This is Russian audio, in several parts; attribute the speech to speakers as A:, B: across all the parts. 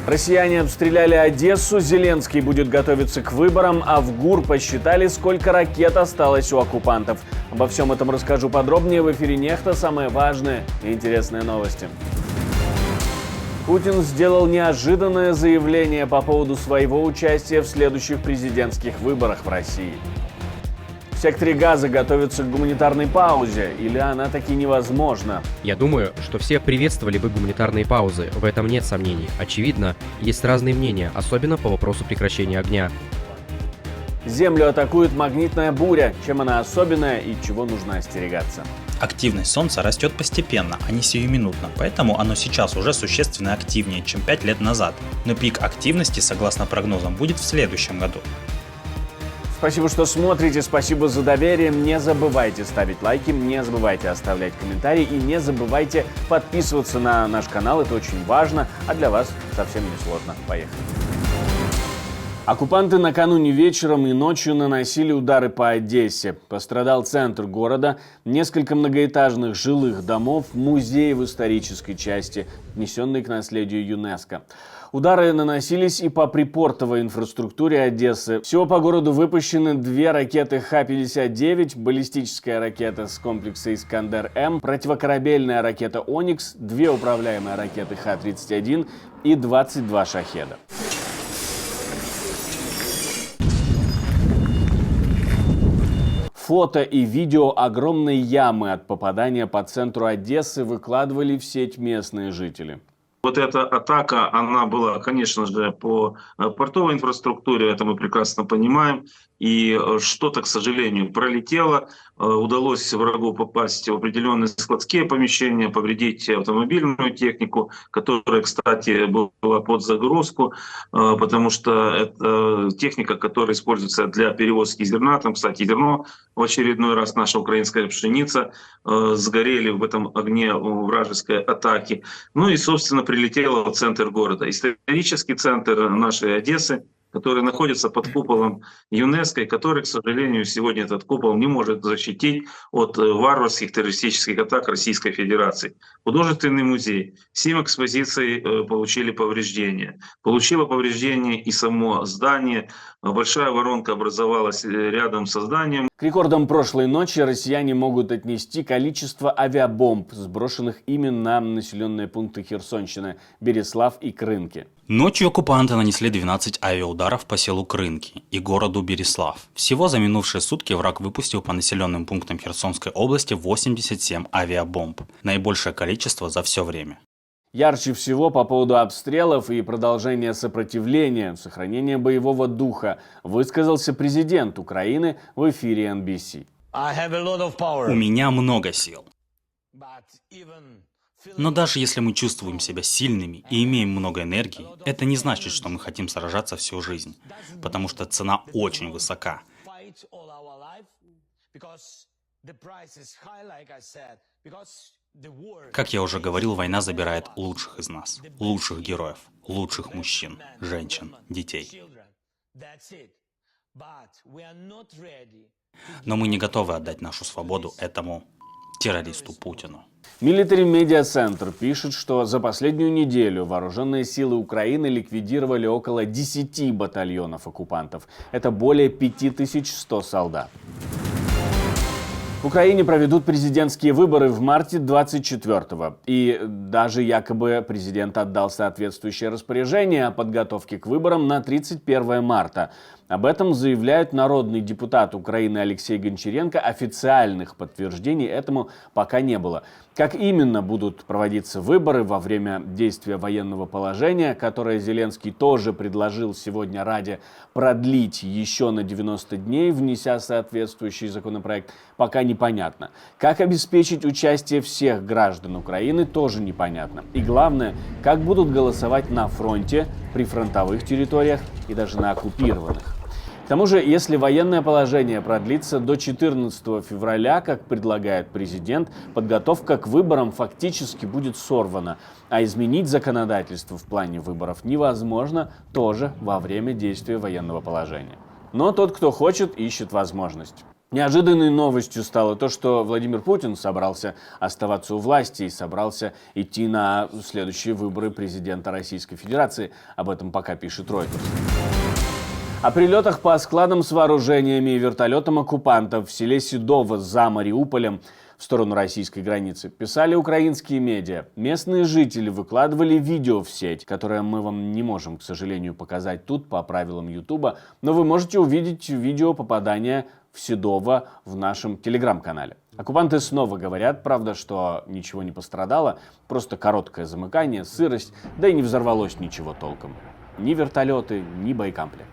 A: Россияне обстреляли Одессу, Зеленский будет готовиться к выборам, а в ГУР посчитали, сколько ракет осталось у оккупантов. Обо всем этом расскажу подробнее в эфире «Нехта». Самые важные и интересные новости. Путин сделал неожиданное заявление по поводу своего участия в следующих президентских выборах в России. В секторе Газа готовятся к гуманитарной паузе, или она таки невозможна?
B: Я думаю, что все приветствовали бы гуманитарные паузы, в этом нет сомнений. Очевидно, есть разные мнения, особенно по вопросу прекращения огня.
A: Землю атакует магнитная буря. Чем она особенная и чего нужно остерегаться?
C: Активность Солнца растет постепенно, а не сиюминутно, поэтому оно сейчас уже существенно активнее, чем 5 лет назад. Но пик активности, согласно прогнозам, будет в следующем году.
A: Спасибо, что смотрите, спасибо за доверие. Не забывайте ставить лайки, не забывайте оставлять комментарии и не забывайте подписываться на наш канал, это очень важно, а для вас совсем не сложно. Поехали. Оккупанты накануне вечером и ночью наносили удары по Одессе. Пострадал центр города, несколько многоэтажных жилых домов, музей в исторической части, отнесенный к наследию ЮНЕСКО. Удары наносились и по припортовой инфраструктуре Одессы. Всего по городу выпущены 2 ракеты Х-59, баллистическая ракета с комплекса «Искандер-М», противокорабельная ракета «Оникс», 2 управляемые ракеты Х-31 и 22 «Шахеда». Фото и видео огромной ямы от попадания по центру Одессы выкладывали в сеть местные жители.
D: Вот эта атака, она была, конечно же, по портовой инфраструктуре, это мы прекрасно понимаем. И что-то, к сожалению, пролетело. Удалось врагу попасть в определенные складские помещения, повредить автомобильную технику, которая, кстати, была под загрузку, потому что это техника, которая используется для перевозки зерна. Там, кстати, зерно в очередной раз, наша украинская пшеница, сгорели в этом огне вражеской атаки. Ну и, собственно, прилетела в центр города. Исторический центр нашей Одессы, который находится под куполом ЮНЕСКО, и который, к сожалению, сегодня этот купол не может защитить от варварских террористических атак Российской Федерации. Художественный музей. 7 экспозиций получили повреждения. Получило повреждение и само здание. Большая воронка образовалась рядом со зданием.
A: К рекордам прошлой ночи россияне могут отнести количество авиабомб, сброшенных именно на населенные пункты Херсонщины, Береслав и Крынки.
C: Ночью оккупанты нанесли 12 авиаударов по селу Крынки и городу Береслав. Всего за минувшие сутки враг выпустил по населенным пунктам Херсонской области 87 авиабомб. Наибольшее количество за все время.
A: Ярче всего по поводу обстрелов и продолжения сопротивления, сохранения боевого духа высказался президент Украины в эфире NBC.
C: У меня много сил. Но даже если мы чувствуем себя сильными и имеем много энергии, это не значит, что мы хотим сражаться всю жизнь, потому что цена очень высока. Как я уже говорил, война забирает лучших из нас, лучших героев, лучших мужчин, женщин, детей. Но мы не готовы отдать нашу свободу этому террористу Путину.
A: Military Media Center пишет, что за последнюю неделю вооруженные силы Украины ликвидировали около 10 батальонов оккупантов. Это более 5100 солдат. В Украине проведут президентские выборы в марте 24-го. И даже якобы президент отдал соответствующее распоряжение о подготовке к выборам на 31 марта. Об этом заявляет народный депутат Украины Алексей Гончаренко. Официальных подтверждений этому пока не было. Как именно будут проводиться выборы во время действия военного положения, которое Зеленский тоже предложил сегодня Раде продлить еще на 90 дней, внеся соответствующий законопроект, пока непонятно. Как обеспечить участие всех граждан Украины, тоже непонятно. И главное, как будут голосовать на фронте, при фронтовых территориях и даже на оккупированных. К тому же, если военное положение продлится до 14 февраля, как предлагает президент, подготовка к выборам фактически будет сорвана, а изменить законодательство в плане выборов невозможно тоже во время действия военного положения. Но тот, кто хочет, ищет возможность. Неожиданной новостью стало то, что Владимир Путин собрался оставаться у власти и собрался идти на следующие выборы президента Российской Федерации. Об этом пока пишет Reuters. О прилетах по складам с вооружениями и вертолетам оккупантов в селе Седово за Мариуполем в сторону российской границы писали украинские медиа. Местные жители выкладывали видео в сеть, которое мы вам не можем, к сожалению, показать тут по правилам Ютуба, но вы можете увидеть видео попадания в Седово в нашем телеграм-канале. Оккупанты снова говорят, правда, что ничего не пострадало, просто короткое замыкание, сырость, да и не взорвалось ничего толком. Ни вертолеты, ни боекомплект.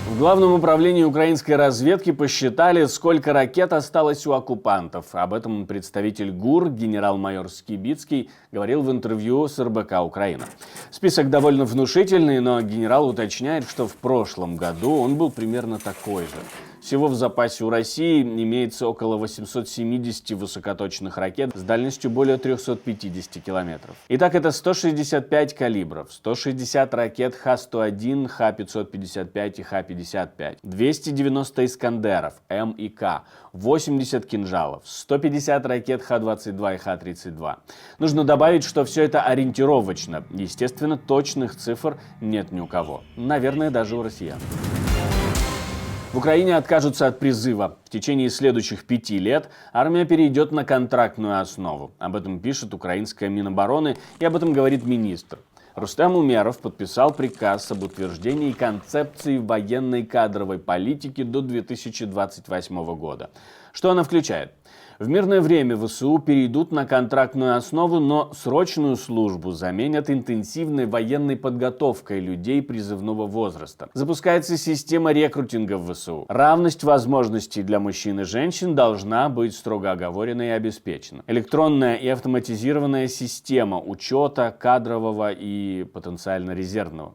A: В Главном управлении украинской разведки посчитали, сколько ракет осталось у оккупантов. Об этом представитель ГУР, генерал-майор Скибицкий, говорил в интервью с РБК «Украина». Список довольно внушительный, но генерал уточняет, что в прошлом году он был примерно такой же. Всего в запасе у России имеется около 870 высокоточных ракет с дальностью более 350 километров. Итак, это 165 калибров, 160 ракет Х-101, Х-555 и Х-55, 290 «Искандеров» М и К, 80 кинжалов, 150 ракет Х-22 и Х-32. Нужно добавить, что все это ориентировочно. Естественно, точных цифр нет ни у кого. Наверное, даже у россиян. В Украине откажутся от призыва. В течение следующих 5 лет армия перейдет на контрактную основу. Об этом пишет украинская Минобороны и об этом говорит министр. Рустем Умеров подписал приказ об утверждении концепции военной кадровой политики до 2028 года. Что она включает? В мирное время ВСУ перейдут на контрактную основу, но срочную службу заменят интенсивной военной подготовкой людей призывного возраста. Запускается система рекрутинга в ВСУ. Равность возможностей для мужчин и женщин должна быть строго оговорена и обеспечена. Электронная и автоматизированная система учета кадрового и потенциально резервного.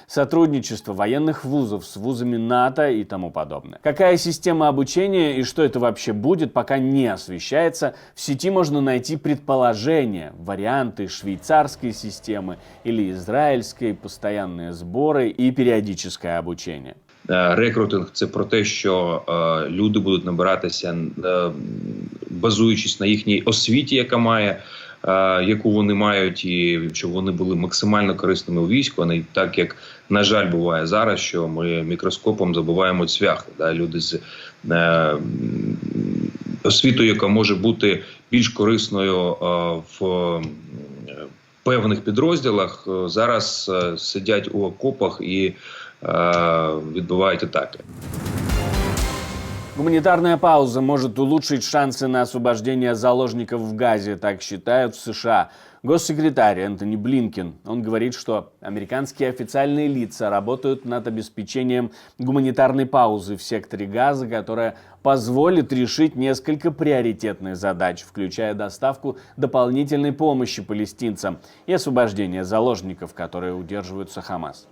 A: Сотрудничество военных вузов с вузами НАТО и тому подобное. Какая система обучения и что это вообще будет, пока не освещается. В сети можно найти предположения, варианты швейцарской системы или израильской, постоянные сборы и периодическое обучение.
E: Рекрутинг – це про те, що люди будуть набиратися, базуючись на їхній освіті, яку вони мають, і щоб вони були максимально корисними у війську, а не так, як, на жаль, буває зараз, що ми мікроскопом забуваємо цвяхи. Люди з освітою, яка може бути більш корисною в певних підрозділах, зараз сидять у окопах і відбувають атаки.
A: Гуманитарная пауза может улучшить шансы на освобождение заложников в Газе, так считают в США. Госсекретарь Энтони Блинкен, он говорит, что американские официальные лица работают над обеспечением гуманитарной паузы в секторе Газа, которая позволит решить несколько приоритетных задач, включая доставку дополнительной помощи палестинцам и освобождение заложников, которые удерживаются Хамас.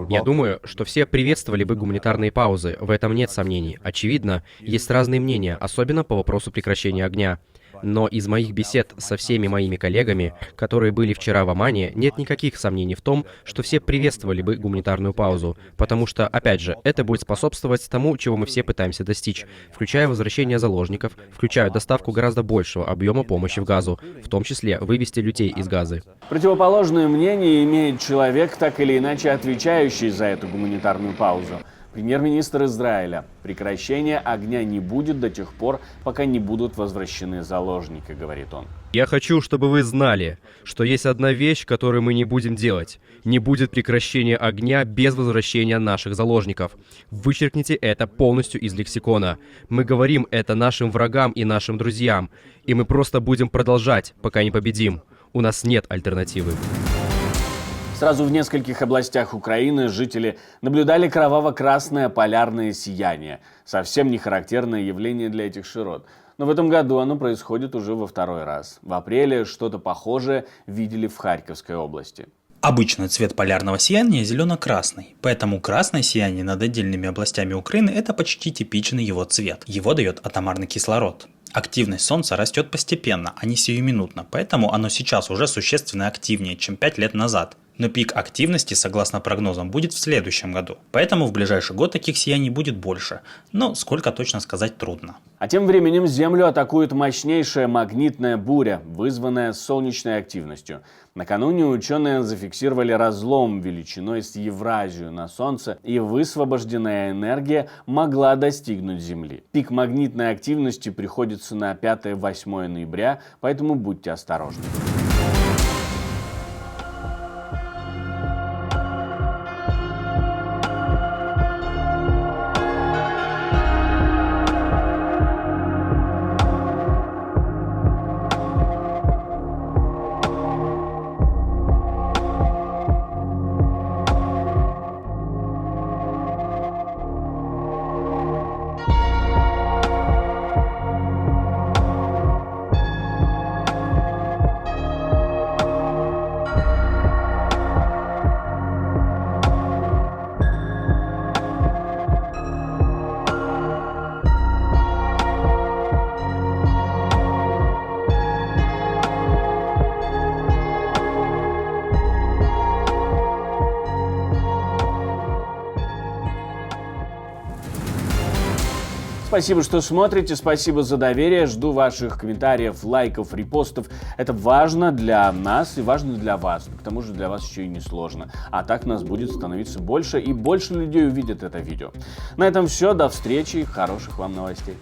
B: Я думаю, что все приветствовали бы гуманитарные паузы, в этом нет сомнений. Очевидно, есть разные мнения, особенно по вопросу прекращения огня. Но из моих бесед со всеми моими коллегами, которые были вчера в Омане, нет никаких сомнений в том, что все приветствовали бы гуманитарную паузу, потому что, опять же, это будет способствовать тому, чего мы все пытаемся достичь, включая возвращение заложников, включая доставку гораздо большего объема помощи в Газу, в том числе вывести людей из Газы.
A: Противоположное мнение имеет человек, так или иначе отвечающий за эту гуманитарную паузу. Премьер-министр Израиля. Прекращения огня не будет до тех пор, пока не будут возвращены заложники, говорит он.
B: Я хочу, чтобы вы знали, что есть одна вещь, которую мы не будем делать. Не будет прекращения огня без возвращения наших заложников. Вычеркните это полностью из лексикона. Мы говорим это нашим врагам и нашим друзьям. И мы просто будем продолжать, пока не победим. У нас нет альтернативы.
A: Сразу в нескольких областях Украины жители наблюдали кроваво-красное полярное сияние. Совсем не характерное явление для этих широт. Но в этом году оно происходит уже во второй раз. В апреле что-то похожее видели в Харьковской области.
C: Обычный цвет полярного сияния зелено-красный, поэтому красное сияние над отдельными областями Украины – это почти типичный его цвет. Его дает атомарный кислород. Активность Солнца растет постепенно, а не сиюминутно, поэтому оно сейчас уже существенно активнее, чем 5 лет назад. Но пик активности, согласно прогнозам, будет в следующем году. Поэтому в ближайший год таких сияний будет больше. Но сколько точно сказать трудно.
A: А тем временем Землю атакует мощнейшая магнитная буря, вызванная солнечной активностью. Накануне ученые зафиксировали разлом величиной с Евразию на Солнце, и высвобожденная энергия могла достигнуть Земли. Пик магнитной активности приходится на 5-8 ноября, поэтому будьте осторожны. Спасибо, что смотрите, спасибо за доверие, жду ваших комментариев, лайков, репостов. Это важно для нас и важно для вас, к тому же для вас еще и не сложно. А так нас будет становиться больше, и больше людей увидят это видео. На этом все, до встречи, хороших вам новостей.